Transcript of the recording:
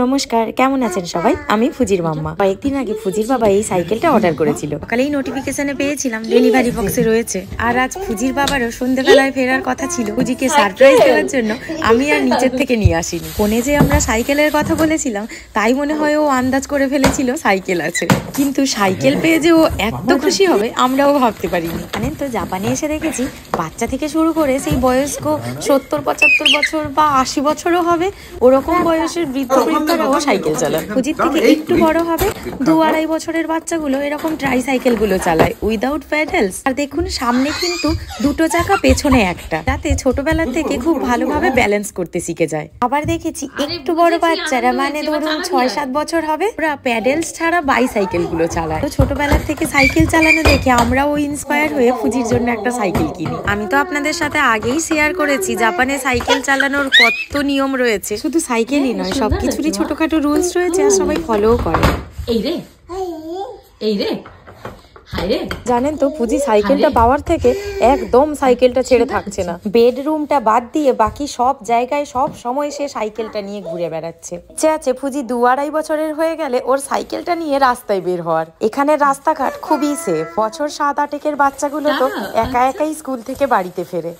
নমস্কার, কেমন আছেন সবাই? আমি ফুজির মাম্মা। কয়েকদিন আগে ফুজির বাবা এই সাইকেলটা অর্ডার করেছিল। সকালেই নোটিফিকেশনে পেয়েছিলাম ডেলিভারি বক্সে রয়েছে। আর আজ ফুজির বাবারও সন্ধ্যেবেলায় ফেরার কথা ছিল। ফুজিকে সারপ্রাইজ দেওয়ার জন্য আমি আর নিচের থেকে নিয়ে আসিনি। ফোনে যে আমরা সাইকেলের কথা বলেছিলাম, তাই মনে হয় ও আন্দাজ করে ফেলেছিল সাইকেল আছে। কিন্তু সাইকেল পেয়ে যে ও এত খুশি হবে আমরাও ভাবতে পারিনি। জানেন তো, জাপানে এসে দেখেছি বাচ্চা থেকে শুরু করে সেই বয়স্ক 70-75 বছর বা 80 বছরও হবে, ওরকম বয়সের বৃদ্ধরাও সাইকেল চালায়। ফুজির থেকে একটু বড় হবে 2-2.5 বছরের বাচ্চাগুলো এরকম ট্রাইসাইকেল গুলো চালায় উইদাউট প্যাডেলস। আর দেখুন, সামনে কিন্তু দুটো চাকা, পেছনে একটা, যাতে ছোটবেলা থেকে খুব ভালোভাবে ব্যালেন্স করতে শিখে যায়। আবার দেখেছি একটু বড় বাচ্চারা, মানে ধরুন 6-7 বছর হবে, ওরা প্যাডেলস ছাড়া বাইসাইকেল গুলো চালায়। তো ছোটবেলা থেকে সাইকেল চালানো দেখে আমরাও ইন্সপায়ার হয়ে ফুজির জন্য একটা সাইকেল কিনি। আমি তো আপনাদের সাথে আগেই শেয়ার করেছি জাপানে সাইকেল চালানোর কত নিয়ম রয়েছে। শুধু সাইকেলই নয়, সবকিছুরই ছোটখাটো রুলস রয়েছে আর সবাই ফলোও করে। জানেন তো, ফুজি সাইকেলটা পাওয়ার থেকে একদম সাইকেলটা ছেড়ে থাকছে না। বেডরুমটা বাদ দিয়ে বাকি সব জায়গায় সব সময় সে সাইকেলটা নিয়ে ঘুরে বেড়াচ্ছে। ইচ্ছে আছে ফুজি 2-2.5 বছরের হয়ে গেলে ওর সাইকেলটা নিয়ে রাস্তায় বের হওয়ার। এখানে রাস্তাঘাট খুবই সেফ। বছর 7-8 বাচ্চাগুলো তো একা একাই স্কুল থেকে বাড়িতে ফেরে।